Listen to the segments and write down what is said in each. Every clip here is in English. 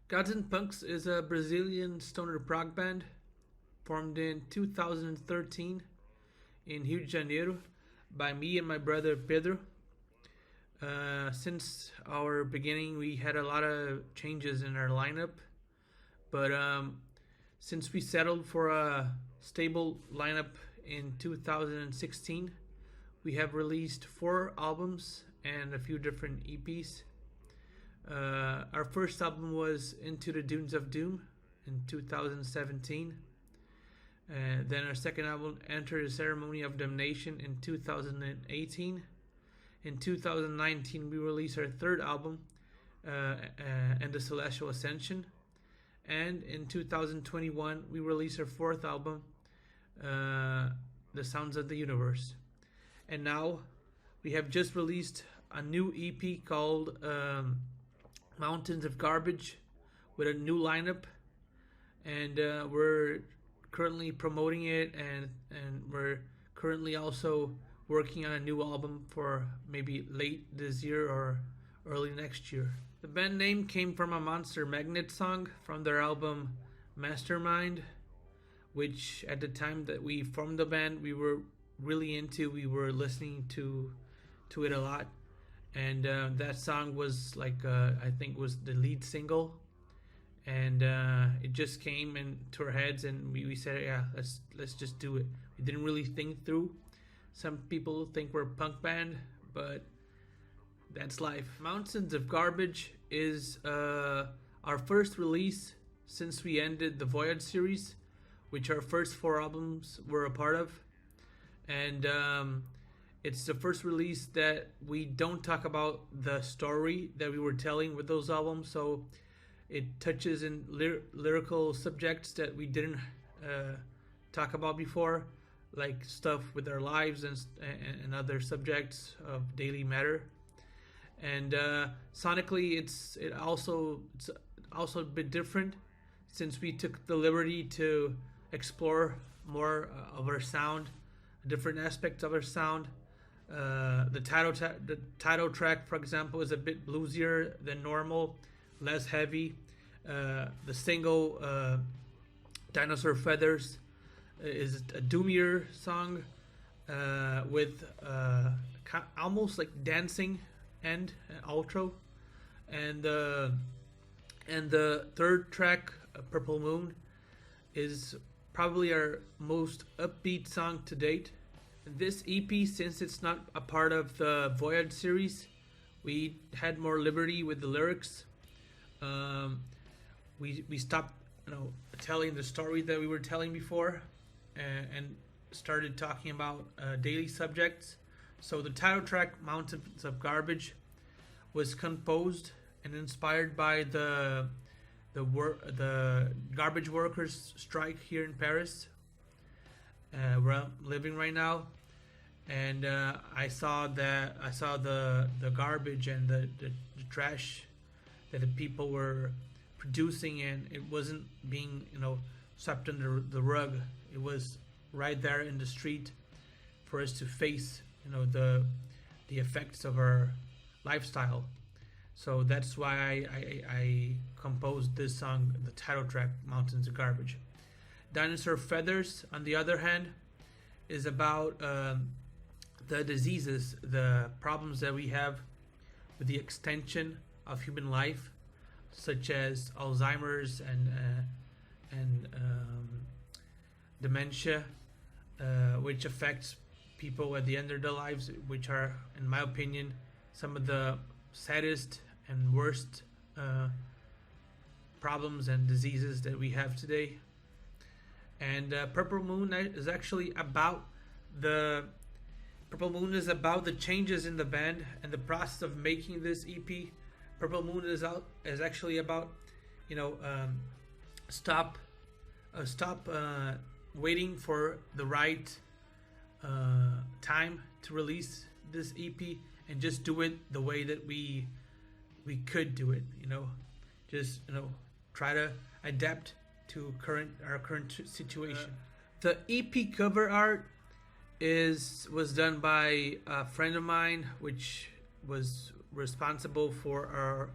Gods and Punks is a Brazilian stoner prog band formed in 2013 in Rio de Janeiro by me and my brother Pedro. Since our beginning, we had a lot of changes in our lineup, but since we settled for a stable lineup in 2016, we have released 4 albums and a few different EPs. Our first album was Into the Dunes of Doom in 2017. Then our second album, Enter the Ceremony of Damnation, in 2018. In 2019, we released our third album, And the Celestial Ascension. And in 2021, we released our fourth album, The Sounds of the Universe. And now we have just released a new EP called Mountains of Garbage with a new lineup. And we're currently promoting it, and we're currently also working on a new album for maybe late this year or early next year. The band name came from a Monster Magnet song from their album Mastermind, which at the time that we formed the band we were really into. We were listening to it a lot, and that song was like I think was the lead single, and it just came into our heads, and we said, yeah, let's just do it. We didn't really think through. Some people think we're a punk band, but that's life. Mountains of Garbage is our first release since we ended the Voyage series, which our first 4 albums were a part of. And it's the first release that we don't talk about the story that we were telling with those albums. So it touches in lyrical subjects that we didn't talk about before, like stuff with our lives and other subjects of daily matter. And sonically, it's also a bit different, since we took the liberty to explore more of our sound, different aspects of our sound. The title track, for example, is a bit bluesier than normal, less heavy. The single Dinosaur Feathers is a doomier song with almost like dancing end and outro. And the third track, Purple Moon, is probably our most upbeat song to date. This EP, since it's not a part of the Voyage series, we had more liberty with the lyrics. We stopped, telling the story that we were telling before, and started talking about daily subjects. So the title track, Mountains of Garbage, was composed and inspired by the garbage workers strike here in Paris, where I'm living right now. And I saw the garbage and the trash that the people were producing, and it wasn't being swept under the rug. It was right there in the street for us to face the effects of our lifestyle. So that's why I composed this song, the title track, Mountains of Garbage. Dinosaur Feathers, on the other hand, is about the diseases, the problems that we have with the extension of human life, such as Alzheimer's and dementia, which affects people at the end of their lives, which are, in my opinion, some of the saddest and worst problems and diseases that we have today. And Purple Moon is actually about the changes in the band and the process of making this EP. Purple Moon is actually about stop waiting for the right time to release this EP, and just do it the way that we could do it. Just try to adapt to our current situation. The EP cover art was done by a friend of mine, which was responsible for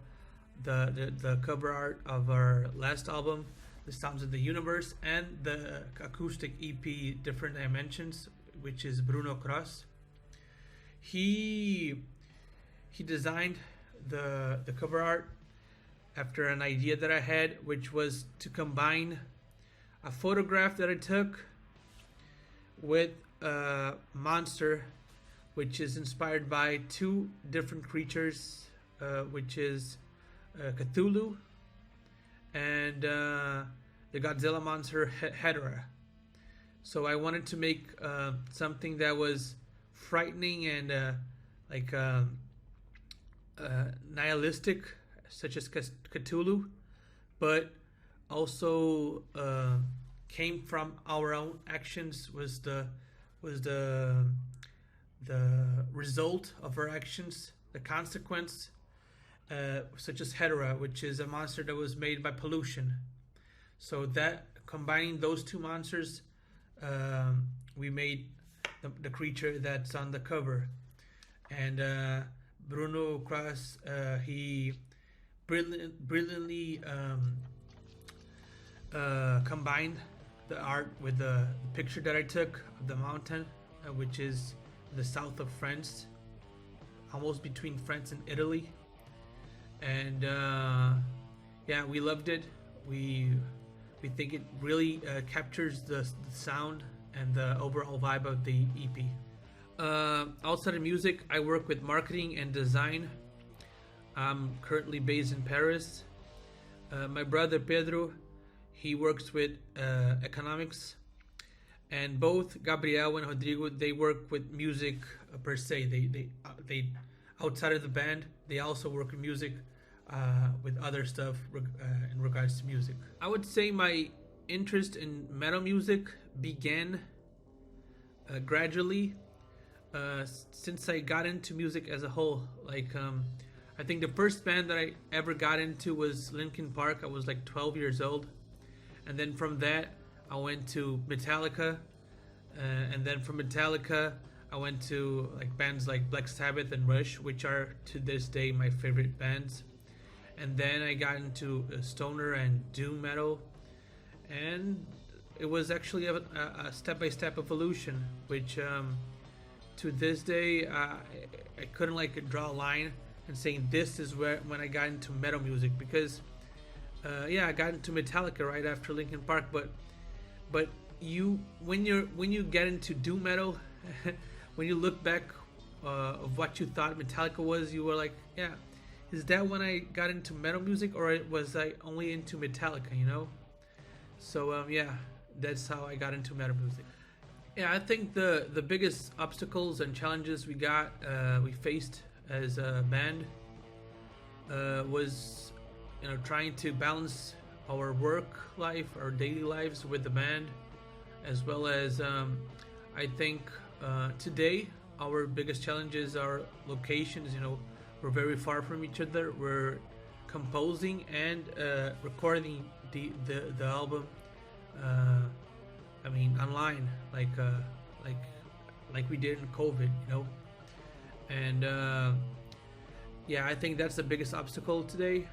the cover art of our last album, The Sounds of the Universe, and the acoustic EP Different Dimensions, which is Bruno Cross. He designed the cover art after an idea that I had, which was to combine a photograph that I took with a monster, which is inspired by two different creatures, which is Cthulhu and the Godzilla monster Hedorah. So I wanted to make something that was frightening and nihilistic, such as Cthulhu, but also came from our own actions. Was the result of our actions, the consequence, such as Hedorah, which is a monster that was made by pollution. So that combining those two monsters, we made the creature that's on the cover. And Bruno Cross, he brilliantly combined the art with the picture that I took of the mountain, which is the south of France, almost between France and Italy. And yeah, we loved it. We think it really captures the sound and the overall vibe of the EP. Outside of music, I work with marketing and design. I'm currently based in Paris. My brother Pedro, he works with economics, and both Gabriel and Rodrigo, they work with music per se. They outside of the band, they also work with music with other stuff in regards to music. I would say my interest in metal music began gradually since I got into music as a whole. I think the first band that I ever got into was Linkin Park. I was like 12 years old, and then from that I went to Metallica, and then from Metallica I went to like bands like Black Sabbath and Rush, which are to this day my favorite bands. And then I got into stoner and doom metal, and it was actually a step-by-step evolution, which to this day I couldn't like draw a line and saying this is when I got into metal music, because I got into Metallica right after Linkin Park, but when you get into doom metal, when you look back of what you thought Metallica was, you were like, yeah, is that when I got into metal music, or was I only into Metallica, you know? So that's how I got into metal music. Yeah, I think the biggest obstacles and challenges we faced as a band was trying to balance our work life, our daily lives with the band, as well as I think today our biggest challenges are locations. We're very far from each other. We're composing and recording the album online, like we did in COVID, and I think that's the biggest obstacle today.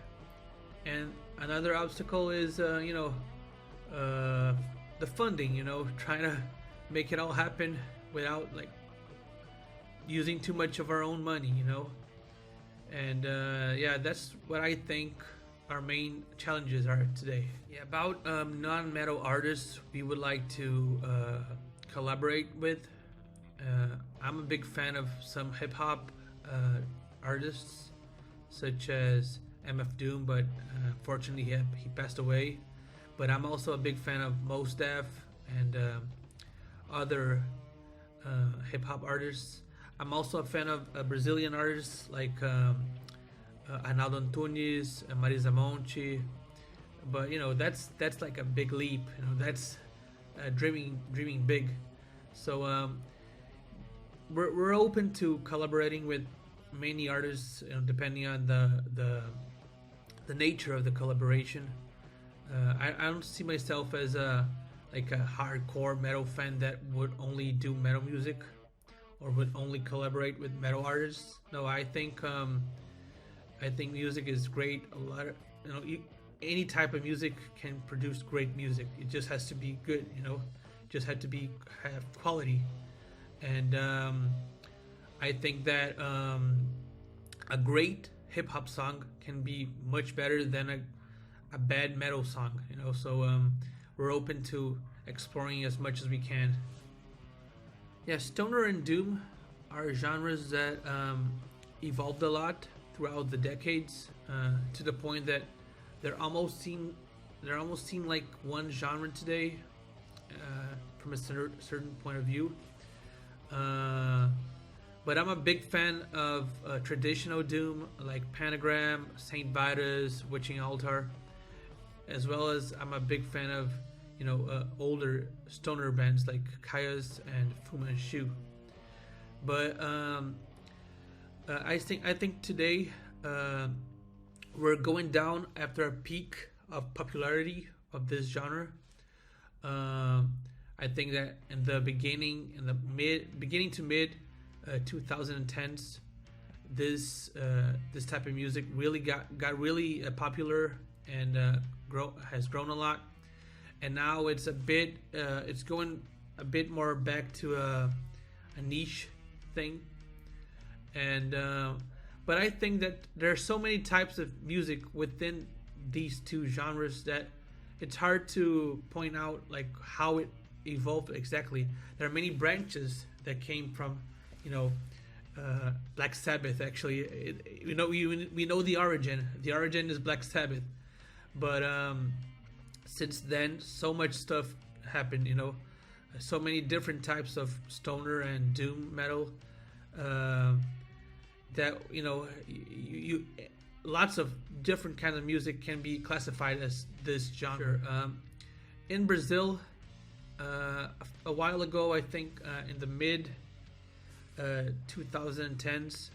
And another obstacle is the funding, trying to make it all happen without like using too much of our own money, and that's what I think our main challenges are today. About non-metal artists we would like to collaborate with. I'm a big fan of some hip-hop artists, such as MF Doom, but fortunately he passed away. But I'm also a big fan of Mos Def and other hip-hop artists. I'm also a fan of Brazilian artists like Arnaldo Antunes and Marisa Monte. But that's like a big leap. That's dreaming big. So we're open to collaborating with many artists, depending on the nature of the collaboration. I don't see myself as a hardcore metal fan that would only do metal music or would only collaborate with metal artists. No, I think I think music is great. A lot of any type of music can produce great music. It just has to be good. Just had to be have quality. And I think that a great hip hop song can be much better than a bad metal song. So we're open to exploring as much as we can. Yeah, stoner and doom are genres that evolved a lot throughout the decades, to the point that they're almost seem like one genre today, from a certain point of view. But I'm a big fan of traditional doom like Pentagram, Saint Vitus, Witching Altar, as well as I'm a big fan of older stoner bands like Kaios and Fu Manchu. But I think today we're going down after a peak of popularity of this genre. I think that in the beginning to mid 2010s, this type of music really got really popular and has grown a lot. And now it's it's going a bit more back to a niche thing. And but I think that there are so many types of music within these two genres that it's hard to point out like how it evolved exactly. There are many branches that came from Black Sabbath. Actually, we know the origin. The origin is Black Sabbath, but since then, so much stuff happened. So many different types of stoner and doom metal. That you lots of different kinds of music can be classified as this genre. In Brazil, a while ago, I think in the mid 2010s,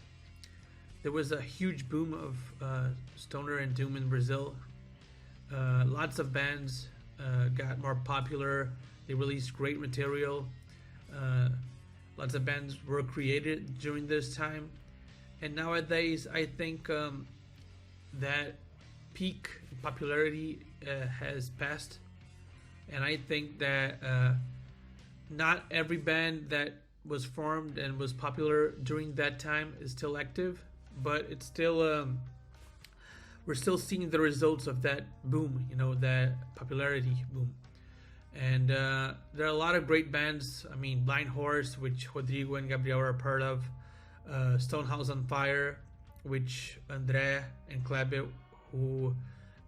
there was a huge boom of stoner and doom in Brazil. Lots of bands got more popular. They released great material. Lots of bands were created during this time. And nowadays, I think that peak popularity has passed. And I think that not every band that was formed and was popular during that time is still active. But it's still... we're still seeing the results of that boom, that popularity boom. And there are a lot of great bands. I mean, Blind Horse, which Rodrigo and Gabriel are a part of. Stonehouse on Fire, which André and Kleber, who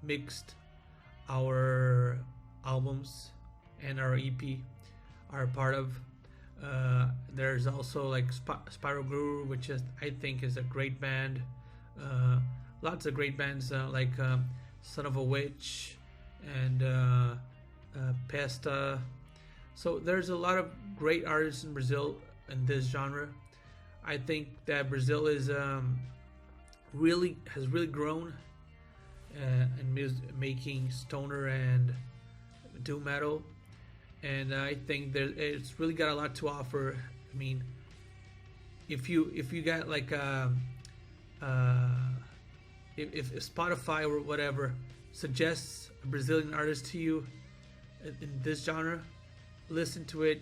mixed our albums and our EP, are a part of. There's also like Spiral Guru, which I think is a great band. Lots of great bands like Son of a Witch and Pesta. So there's a lot of great artists in Brazil in this genre. I think that Brazil is has really grown in making stoner and doom metal, and I think that it's really got a lot to offer. I mean, if you got like if Spotify or whatever suggests a Brazilian artist to you in this genre, listen to it.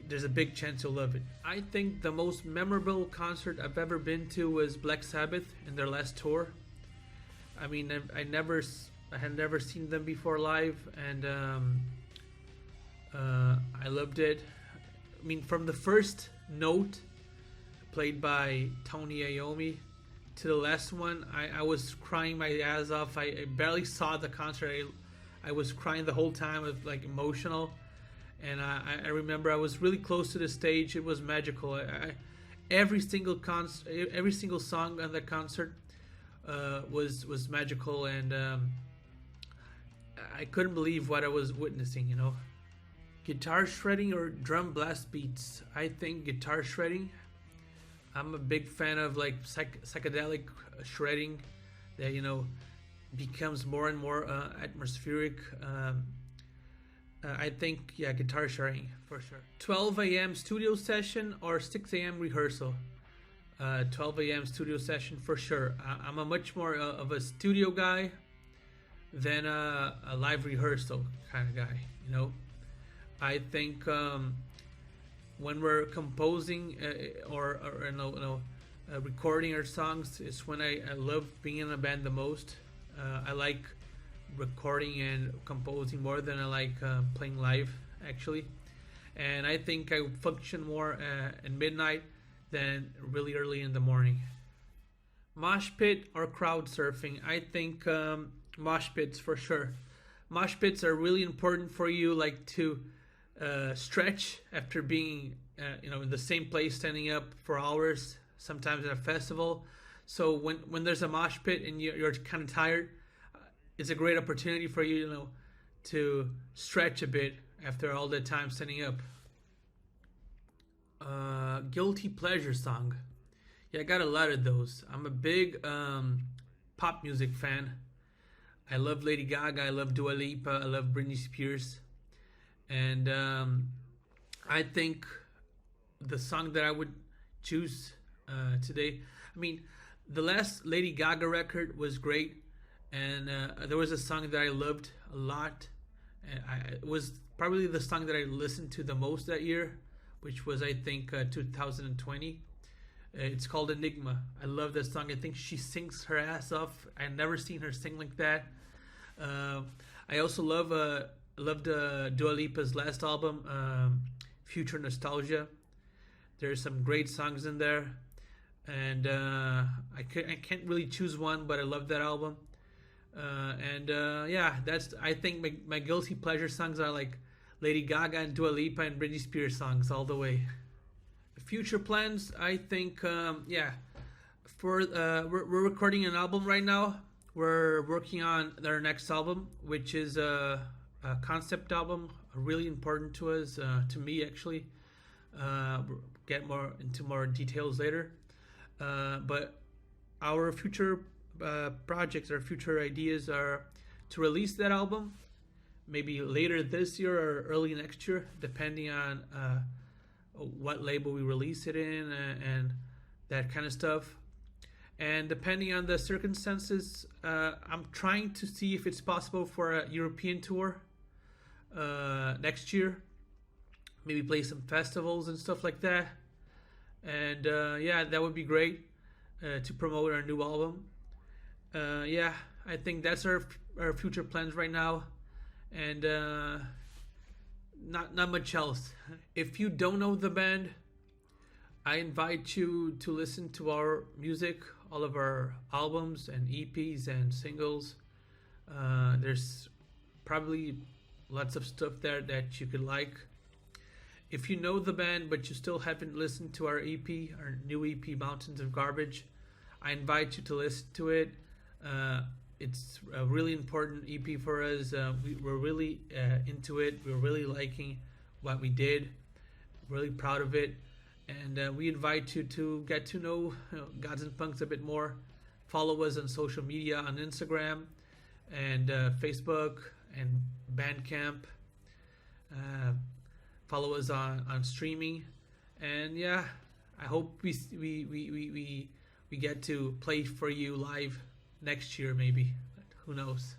There's a big chance you'll love it. I think the most memorable concert I've ever been to was Black Sabbath in their last tour. I mean, I had never seen them before live, and I loved it. I mean, from the first note played by Tony Iommi to the last one, I was crying my ass off. I barely saw the concert. I was crying the whole time. I was like emotional. And I remember I was really close to the stage. It was magical. Every single song on the concert was magical, and I couldn't believe what I was witnessing. Guitar shredding or drum blast beats. I think guitar shredding. I'm a big fan of like psychedelic shredding that becomes more and more atmospheric. I think, guitar shredding for sure. 12 a.m. studio session or 6 a.m. rehearsal. 12 a.m. studio session for sure. I'm a much more of a studio guy than a live rehearsal kind of guy. You know, I think when we're composing or recording our songs is when I love being in a band the most. I like recording and composing more than I like playing live actually, and I think I function more at midnight than really early in the morning. Mosh pit or crowd surfing? I think mosh pits for sure. Mosh pits are really important for you, like to stretch after being, in the same place, standing up for hours, sometimes at a festival. So when there's a mosh pit and you're kind of tired, it's a great opportunity for you, to stretch a bit after all the time standing up. Guilty pleasure song. Yeah, I got a lot of those. I'm a big pop music fan. I love Lady Gaga. I love Dua Lipa. I love Britney Spears. And I think the song that I would choose today, I mean, the last Lady Gaga record was great. And there was a song that I loved a lot. And it was probably the song that I listened to the most that year, which was, I think, 2020. It's called Enigma. I love that song. I think she sings her ass off. I've never seen her sing like that. I also loved Dua Lipa's last album, Future Nostalgia. There's some great songs in there, and I can't really choose one, but I love that album. Yeah, that's, I think my guilty pleasure songs are like Lady Gaga and Dua Lipa and Britney Spears songs all the way. Future plans, I think, for we're recording an album right now. We're working on our next album, which is a concept album, really important to us, to me actually. Get more into more details later. But our future projects, our future ideas are to release that album maybe later this year or early next year, depending on what label we release it in and that kind of stuff. And depending on the circumstances, I'm trying to see if it's possible for a European tour next year. Maybe play some festivals and stuff like that. And that would be great to promote our new album. I think that's our future plans right now. And not much else. If you don't know the band, I invite you to listen to our music, all of our albums and EPs and singles. There's probably lots of stuff there that you could like. If you know the band but you still haven't listened to our EP, our new EP, Mountains of Garbage, I invite you to listen to it. It's a really important EP for us. We're really into it. We're really liking what we did. Really proud of it. And we invite you to get to know Gods and Punks a bit more. Follow us on social media, on Instagram and Facebook and Bandcamp. Follow us on streaming. And I hope we get to play for you live next year, maybe. Who knows?